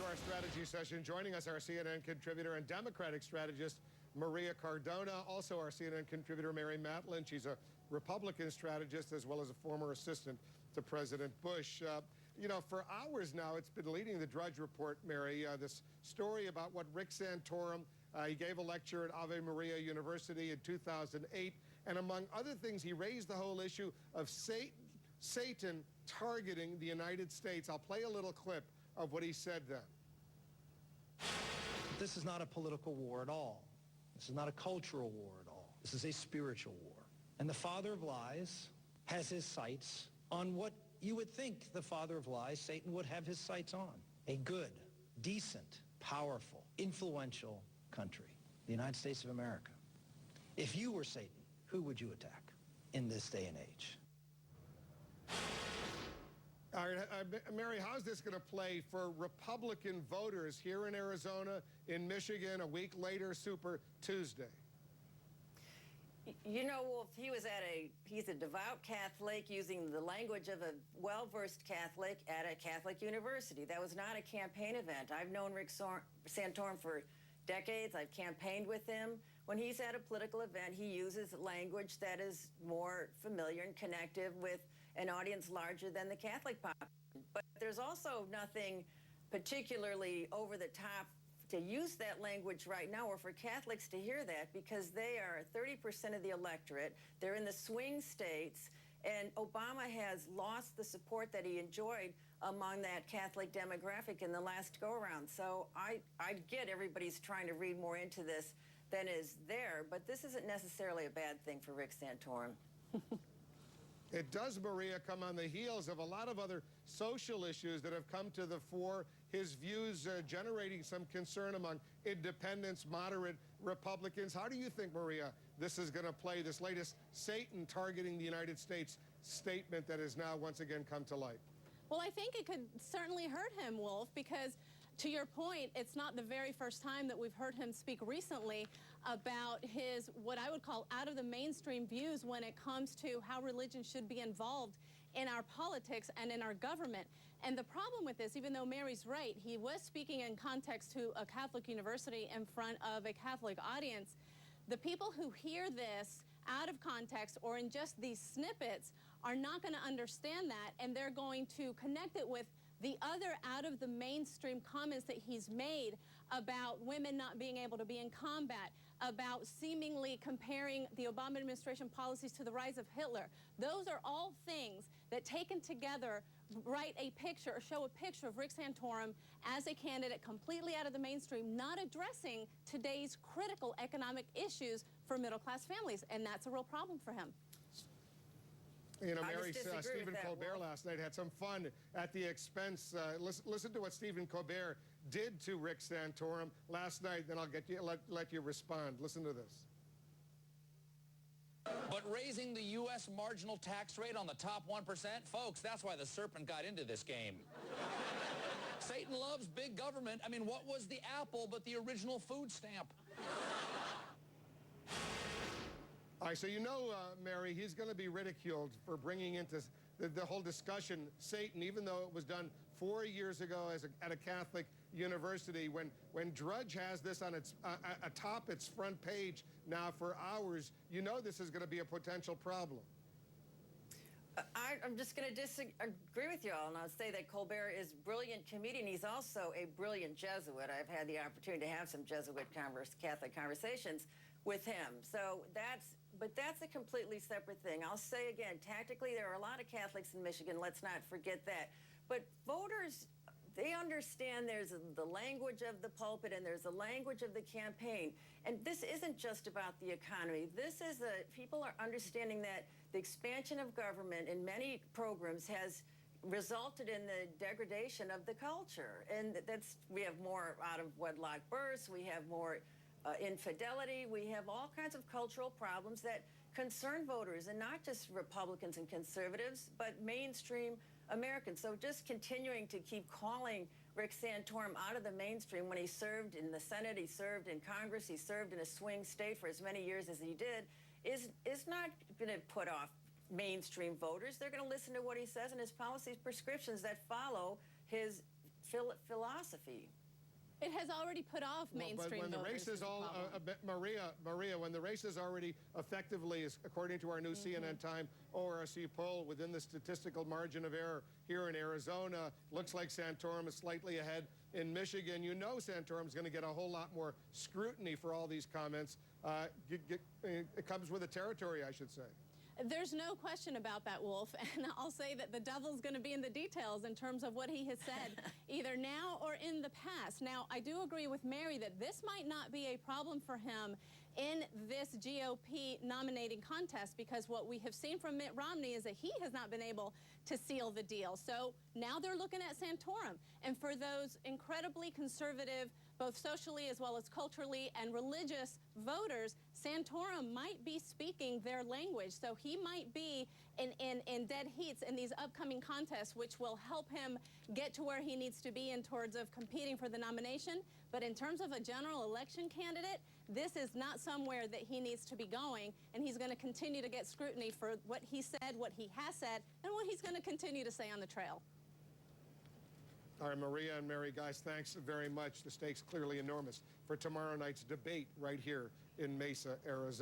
to our strategy session. Joining us, our CNN contributor and Democratic strategist, Maria Cardona. Also our CNN contributor, Mary Matlin. She's a Republican strategist as well as a former assistant to President Bush. You know, for hours now, it's been leading the Drudge Report, Mary, this story about what Rick Santorum, he gave a lecture at Ave Maria University in 2008, and among other things, he raised the whole issue of Satan targeting the United States. I'll play a little clip of what he said then. This is not a political war at all. This is not a cultural war at all. This is a spiritual war. And the father of lies has his sights on what you would think the father of lies, Satan, would have his sights on. A good, decent, powerful, influential country, the United States of America. If you were Satan, who would you attack in this day and age? All right, Mary, how's this going to play for Republican voters here in Arizona, in Michigan, a week later, Super Tuesday? You know, Wolf, he's a devout Catholic using the language of a well-versed Catholic at a Catholic university. That was not a campaign event. I've known Rick Santorum for decades. I've campaigned with him. When he's at a political event, he uses language that is more familiar and connective with an audience larger than the Catholic population. But there's also nothing particularly over the top to use that language right now, or for Catholics to hear that, because they are 30% of the electorate. They're in the swing states, and Obama has lost the support that he enjoyed among that Catholic demographic in the last go-around. So I get everybody's trying to read more into this than is there, but this isn't necessarily a bad thing for Rick Santorum. It does, Maria, come on the heels of a lot of other social issues that have come to the fore. His views generating some concern among independents, moderate Republicans. How do you think, Maria, this is going to play, this latest Satan targeting the United States statement that has now once again come to light? Well, I think it could certainly hurt him, Wolf, because to your point, it's not the very first time that we've heard him speak recently about his, what I would call, out of the mainstream views when it comes to how religion should be involved in our politics and in our government. And the problem with this, even though Mary's right, he was speaking in context to a Catholic university in front of a Catholic audience. The people who hear this out of context or in just these snippets are not going to understand that, and they're going to connect it with the other out of the mainstream comments that he's made about women not being able to be in combat, about seemingly comparing the Obama administration policies to the rise of Hitler. Those are all things that, taken together, write a picture or show a picture of Rick Santorum as a candidate completely out of the mainstream, not addressing today's critical economic issues for middle-class families, and that's a real problem for him. You know, Mary, Stephen Colbert last night had some fun at the expense. Listen to what Stephen Colbert did to Rick Santorum last night, then I'll let you respond. Listen to this. But raising the U.S. marginal tax rate on the top 1%, folks, that's why the serpent got into this game. Satan loves big government. I mean, what was the apple but the original food stamp? All right, so you know, Mary, he's going to be ridiculed for bringing into the whole discussion Satan, even though it was done 4 years ago at a Catholic university. When Drudge has this on atop its front page now for hours, you know this is going to be a potential problem. I'm just going to disagree with you all, and I'll say that Colbert is a brilliant comedian. He's also a brilliant Jesuit. I've had the opportunity to have some Jesuit Catholic conversations with him. So that's a completely separate thing. I'll say again, tactically, there are a lot of Catholics in Michigan. Let's not forget that. But voters, they understand there's the language of the pulpit and there's the language of the campaign. And this isn't just about the economy. This is people are understanding that the expansion of government in many programs has resulted in the degradation of the culture. And we have more out of wedlock births, we have more infidelity, we have all kinds of cultural problems that concern voters, and not just Republicans and conservatives, but mainstream Americans. So just continuing to keep calling Rick Santorum out of the mainstream when he served in the Senate, he served in Congress, he served in a swing state for as many years as he did, is not going to put off mainstream voters. They're going to listen to what he says and his policies, prescriptions that follow his philosophy. It has already put off mainstream but when the voters. race is is the all, problem. Maria, when the race is already effectively, according to our new CNN Time ORC poll, within the statistical margin of error here in Arizona, looks like Santorum is slightly ahead. In Michigan, you know Santorum's going to get a whole lot more scrutiny for all these comments. It comes with the territory, I should say. There's no question about that, Wolf, and I'll say that the devil's going to be in the details in terms of what he has said, either now or in the past. Now, I do agree with Mary that this might not be a problem for him in this GOP nominating contest, because what we have seen from Mitt Romney is that he has not been able to seal the deal. So now they're looking at Santorum. And for those incredibly conservative, both socially as well as culturally and religious voters, Santorum might be speaking their language. So he might be in dead heats in these upcoming contests, which will help him get to where he needs to be in towards of competing for the nomination. But in terms of a general election candidate, this is not somewhere that he needs to be going, and he's going to continue to get scrutiny for what he said, what he has said, and what he's going to continue to say on the trail. All right, Maria and Mary, guys, thanks very much. The stakes clearly enormous for tomorrow night's debate right here in Mesa, Arizona.